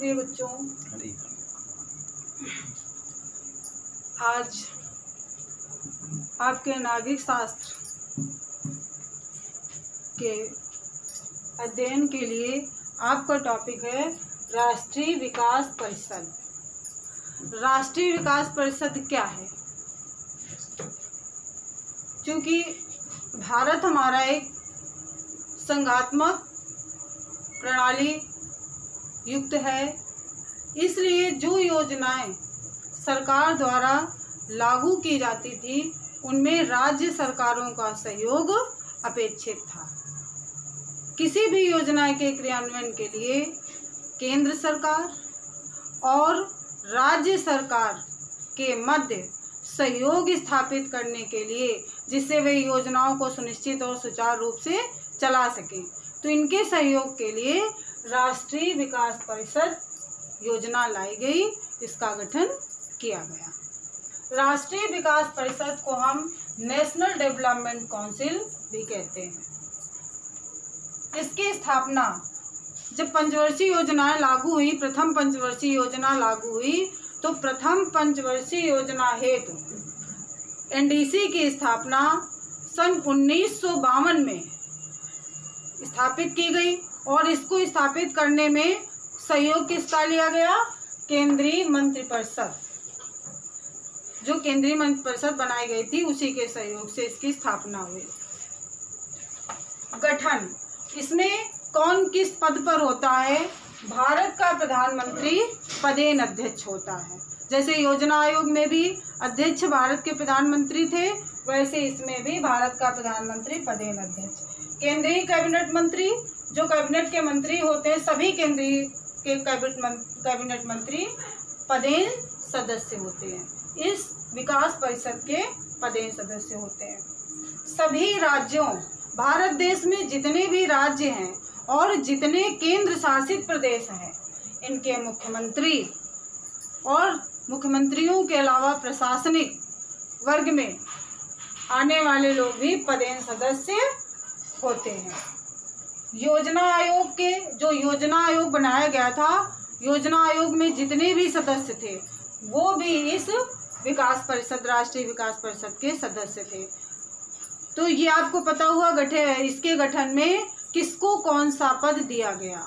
प्रिय बच्चों, आज आपके नागरिक शास्त्र के अध्ययन के लिए आपका टॉपिक है राष्ट्रीय विकास परिषद। राष्ट्रीय विकास परिषद क्या है? क्योंकि भारत हमारा एक संघात्मक प्रणाली युक्त है, इसलिए जो योजनाएं सरकार द्वारा लागू की जाती थी उनमें राज्य सरकारों का सहयोग अपेक्षित था। किसी भी योजना के क्रियान्वयन के लिए केंद्र सरकार और राज्य सरकार के मध्य सहयोग स्थापित करने के लिए, जिससे वे योजनाओं को सुनिश्चित और सुचारू रूप से चला सकें, तो इनके सहयोग के लिए राष्ट्रीय विकास परिषद योजना लाई गई, इसका गठन किया गया। राष्ट्रीय विकास परिषद को हम नेशनल डेवलपमेंट काउंसिल भी कहते हैं। इसकी स्थापना जब पंचवर्षीय योजनाएं लागू हुई, प्रथम पंचवर्षीय योजना लागू हुई, तो प्रथम पंचवर्षीय योजना हेतु एनडीसी की स्थापना सन 1952 में स्थापित की गई और इसको स्थापित करने में सहयोग किसका लिया गया? केंद्रीय मंत्रिपरिषद। जो केंद्रीय मंत्रिपरिषद बनाई गई थी उसी के सहयोग से इसकी स्थापना हुई। गठन, इसमें कौन किस पद पर होता है? भारत का प्रधानमंत्री पदेन अध्यक्ष होता है। जैसे योजना आयोग में भी अध्यक्ष भारत के प्रधानमंत्री थे, वैसे इसमें भी भारत का प्रधानमंत्री पदेन अध्यक्ष। केंद्रीय कैबिनेट मंत्री, जो कैबिनेट के मंत्री होते हैं, सभी केंद्रीय के कैबिनेट मंत्री पदेन सदस्य होते हैं। इस विकास परिषद के पदेन सदस्य होते हैं। सभी राज्यों, भारत देश में जितने भी राज्य हैं और जितने केंद्र शासित प्रदेश हैं, इनके मुख्यमंत्री और मुख्यमंत्रियों के अलावा प्रशासनिक वर्ग में आने वाले लोग भी पदेन सदस्य होते हैं। योजना आयोग के, जो योजना आयोग बनाया गया था, योजना आयोग में जितने भी सदस्य थे वो भी इस विकास परिषद, राष्ट्रीय विकास परिषद के सदस्य थे। तो ये आपको पता हुआ इसके गठन में किसको कौन सा पद दिया गया?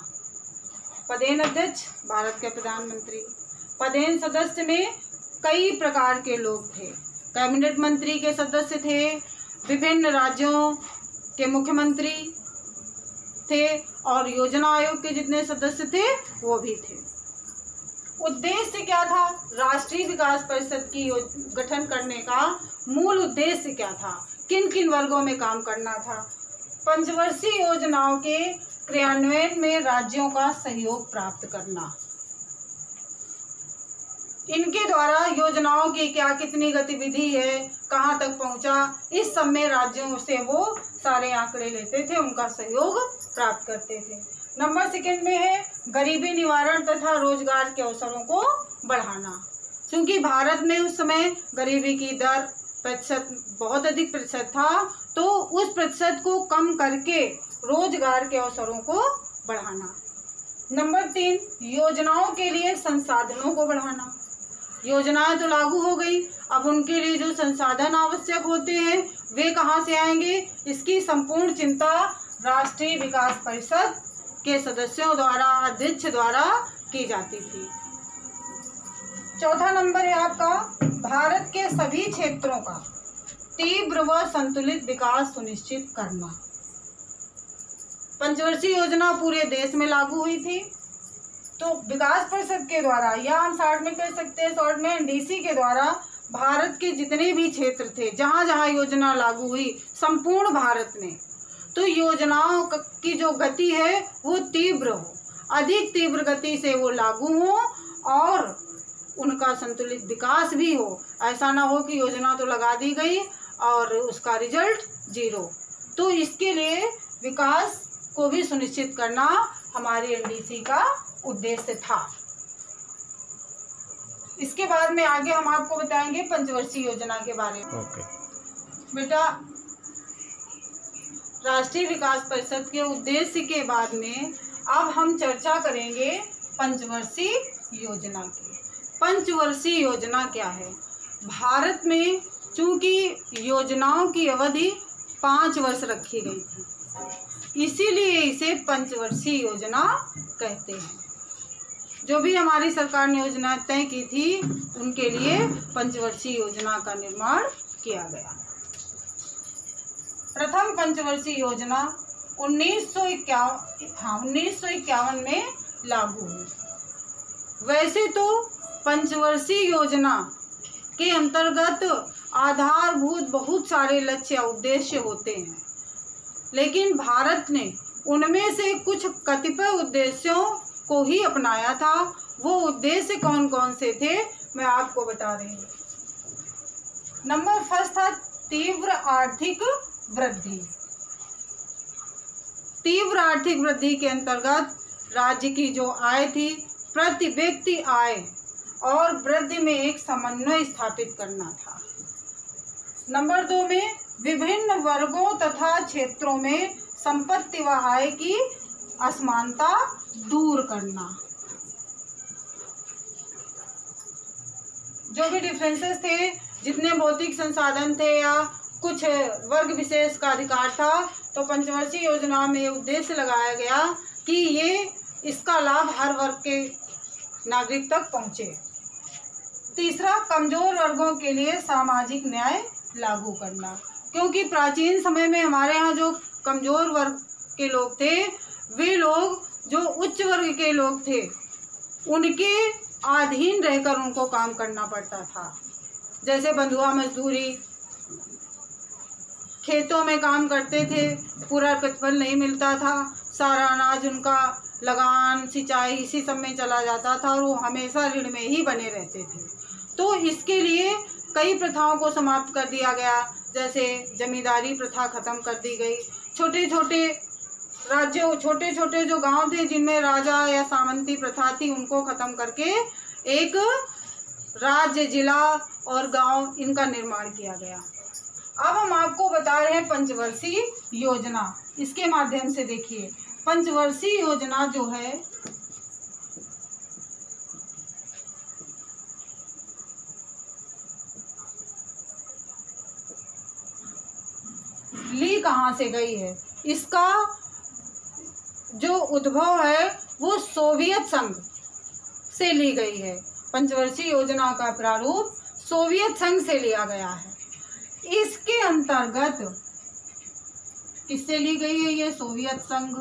पदेन अध्यक्ष भारत के प्रधानमंत्री। पदेन सदस्य में कई प्रकार के लोग थे। कैबिनेट मंत्री के सदस्य थे, विभिन्न राज्यों के मुख्यमंत्री थे और योजना आयोग के जितने सदस्य थे वो भी थे। उद्देश्य क्या था? राष्ट्रीय विकास परिषद की गठन करने का मूल उद्देश्य क्या था? किन किन वर्गों में काम करना था? पंचवर्षीय योजनाओं के क्रियान्वयन में राज्यों का सहयोग प्राप्त करना, इनके द्वारा योजनाओं की क्या कितनी गतिविधि है, कहाँ तक पहुँचा, इस सब में राज्यों से वो सारे आंकड़े लेते थे, उनका सहयोग प्राप्त करते थे। नंबर सेकंड में है गरीबी निवारण तथा रोजगार के अवसरों को बढ़ाना। क्योंकि भारत में उस समय गरीबी की दर प्रतिशत बहुत अधिक प्रतिशत था, तो उस प्रतिशत को कम करके रोजगार के अवसरों को बढ़ाना। नंबर 3, योजनाओं के लिए संसाधनों को बढ़ाना। योजनाएं तो लागू हो गई, अब उनके लिए जो संसाधन आवश्यक होते हैं वे कहाँ से आएंगे? इसकी संपूर्ण चिंता राष्ट्रीय विकास परिषद के सदस्यों द्वारा, अध्यक्ष द्वारा की जाती थी। चौथा नंबर है आपका भारत के सभी क्षेत्रों का तीव्र व संतुलित विकास सुनिश्चित करना। पंचवर्षीय योजना पूरे देश में लागू हुई थी, तो विकास परिषद के द्वारा, या हम शॉर्ट में कह सकते हैं, शॉर्ट में एनडीसी के द्वारा भारत के जितने भी क्षेत्र थे, जहाँ जहाँ योजना लागू हुई संपूर्ण भारत में, तो योजनाओं की जो गति है वो तीव्र हो, अधिक तीव्र गति से वो लागू हो और उनका संतुलित विकास भी हो। ऐसा ना हो कि योजना तो लगा दी गई और उसका रिजल्ट जीरो। तो इसके लिए विकास को भी सुनिश्चित करना हमारी एनडीसी का उद्देश्य था। इसके बाद में आगे हम आपको बताएंगे पंचवर्षीय योजना के बारे में। बेटा, राष्ट्रीय विकास परिषद के उद्देश्य के बाद में अब हम चर्चा करेंगे पंचवर्षीय योजना की। पंचवर्षीय योजना क्या है? भारत में चूंकि योजनाओं की अवधि 5 वर्ष रखी गई थी, इसीलिए इसे पंचवर्षीय योजना कहते हैं। जो भी हमारी सरकार ने योजना तय की थी, उनके लिए पंचवर्षीय योजना का निर्माण किया गया। प्रथम पंचवर्षीय योजना 1951 में लागू हुई। वैसे तो पंचवर्षीय योजना के अंतर्गत आधारभूत बहुत सारे लक्ष्य उद्देश्य होते हैं, लेकिन भारत ने उनमें से कुछ कतिपय उद्देश्यों को ही अपनाया था। वो उद्देश्य कौन कौन से थे, मैं आपको बता रही हूँ। नंबर फर्स्ट था तीव्र आर्थिक वृद्धि। तीव्र आर्थिक वृद्धि के अंतर्गत राज्य की जो आय थी, प्रति व्यक्ति आय और वृद्धि में एक समन्वय स्थापित करना था। नंबर 2 में विभिन्न वर्गों तथा क्षेत्रों में संपत्ति व आय की असमानता दूर करना। जो भी डिफरेंसेस थे, जितने भौतिक संसाधन थे या कुछ वर्ग विशेष का अधिकार था, तो पंचवर्षीय योजना में उद्देश्य लगाया गया कि इसका लाभ हर वर्ग के नागरिक तक पहुंचे। तीसरा, कमजोर वर्गों के लिए सामाजिक न्याय लागू करना, क्योंकि प्राचीन समय में हमारे यहाँ जो कमजोर वर्ग के लोग थे, वे लोग जो उच्च वर्ग के लोग थे, उनके अधीन रहकर उनको काम करना पड़ता था। जैसे बंधुआ मजदूरी, खेतों में काम करते थे, पूरा प्रतिफल नहीं मिलता था, सारा अनाज उनका लगान, सिंचाई इसी सब में चला जाता था और वो हमेशा ऋण में ही बने रहते थे। तो इसके लिए कई प्रथाओं को समाप्त कर दिया गया, जैसे जमींदारी प्रथा खत्म कर दी गई। छोटे छोटे राज्यों, छोटे छोटे जो गांव थे जिनमें राजा या सामंती प्रथा थी, उनको खत्म करके एक राज्य, जिला और गांव, इनका निर्माण किया गया। अब हम आपको बता रहे हैं पंचवर्षीय योजना। इसके माध्यम से देखिए, पंचवर्षीय योजना जो है ली कहाँ से गई है? इसका जो उद्भव है वो सोवियत संघ से ली गई है। पंचवर्षीय योजना का प्रारूप सोवियत संघ से लिया गया है। इसके अंतर्गत किससे ली गई है? ये सोवियत संघ।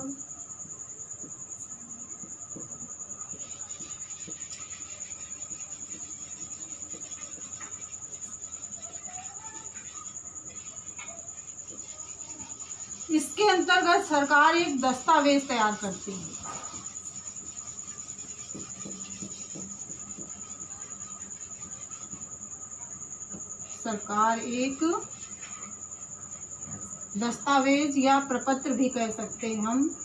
इसके अंतर्गत सरकार एक दस्तावेज तैयार करती है। सरकार एक दस्तावेज या प्रपत्र भी कह सकते हैं हम,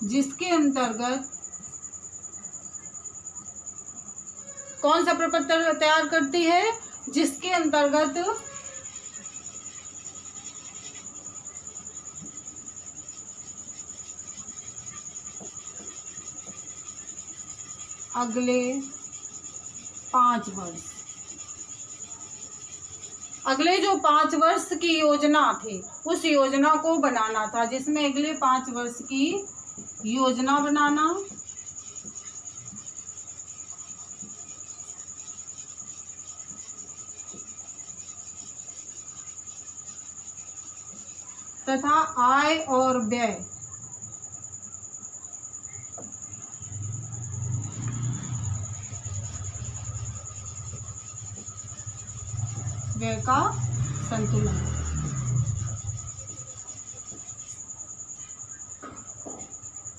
जिसके अंतर्गत कौन सा प्रपत्र तैयार करती है? जिसके अंतर्गत अगले 5 वर्ष, अगले जो 5 वर्ष की योजना थी, उस योजना को बनाना था, जिसमें अगले 5 वर्ष की योजना बनाना तथा आय और व्यय का संतुलन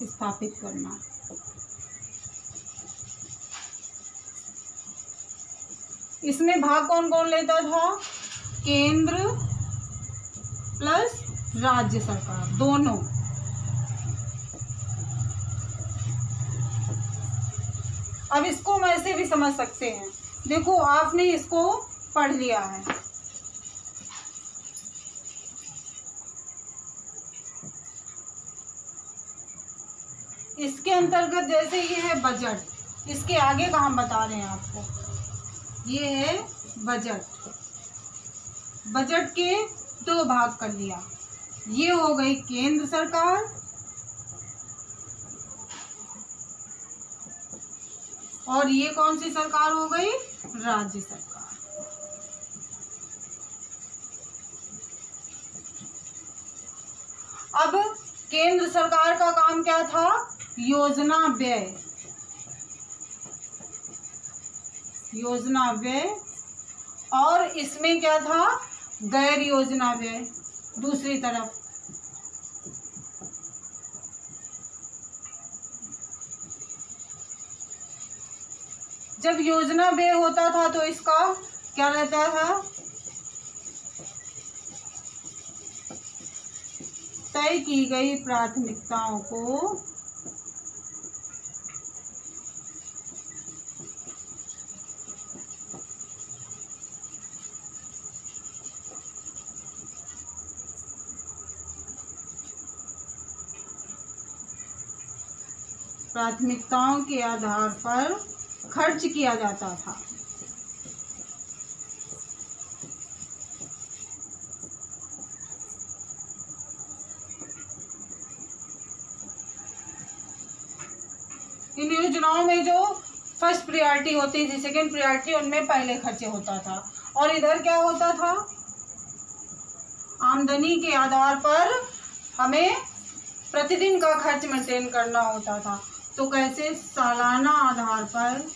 स्थापित करना। इसमें भाग कौन कौन लेता था? केंद्र प्लस राज्य सरकार, दोनों। अब इसको हम ऐसे भी समझ सकते हैं। देखो, आपने इसको पढ़ लिया है। इसके अंतर्गत जैसे ये है बजट, इसके आगे का हम बता रहे हैं आपको। ये है बजट। बजट के दो भाग कर लिया। ये हो गई केंद्र सरकार और ये कौन सी सरकार हो गई? राज्य सरकार। अब केंद्र सरकार का काम क्या था? योजना व्यय। योजना व्यय। और इसमें क्या था? गैर योजना व्यय दूसरी तरफ। जब योजना व्यय होता था तो इसका क्या रहता था? तय की गई प्राथमिकताओं को प्राथमिकताओं के आधार पर खर्च किया जाता था। इन योजनाओं में जो फर्स्ट प्रायोरिटी होती थी, सेकंड प्रायोरिटी, उनमें पहले खर्चे होता था। और इधर क्या होता था? आमदनी के आधार पर हमें प्रतिदिन का खर्च मेंटेन करना होता था। तो कैसे? सालाना आधार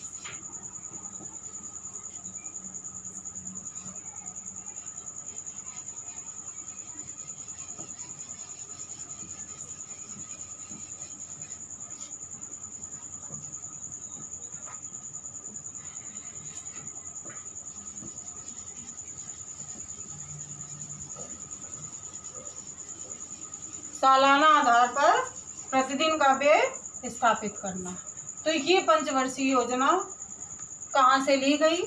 पर प्रतिदिन का व्यय स्थापित करना। तो ये पंचवर्षीय योजना कहाँ से ली गई,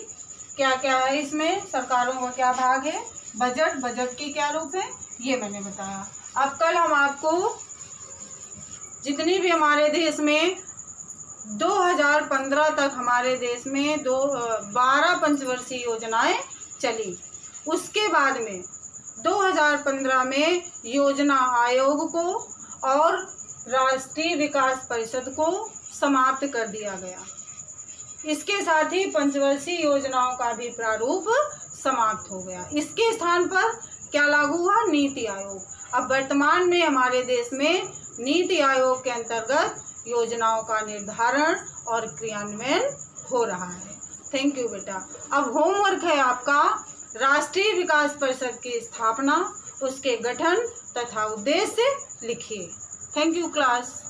क्या क्या है इसमें, सरकारों का क्या भाग है, बजट, बजट की क्या रूप है, ये मैंने बताया। अब कल हम आपको जितनी भी हमारे देश में 2015 तक हमारे देश में 12 पंचवर्षीय योजनाएं चली। उसके बाद में 2015 में योजना आयोग को और राष्ट्रीय विकास परिषद को समाप्त कर दिया गया। इसके साथ ही पंचवर्षीय योजनाओं का भी प्रारूप समाप्त हो गया। इसके स्थान पर क्या लागू हुआ? नीति आयोग। अब वर्तमान में हमारे देश में नीति आयोग के अंतर्गत योजनाओं का निर्धारण और क्रियान्वयन हो रहा है। थैंक यू बेटा। अब होमवर्क है आपका राष्ट्रीय विकास परिषद की स्थापना, उसके गठन तथा उद्देश्य लिखिए। Thank you class.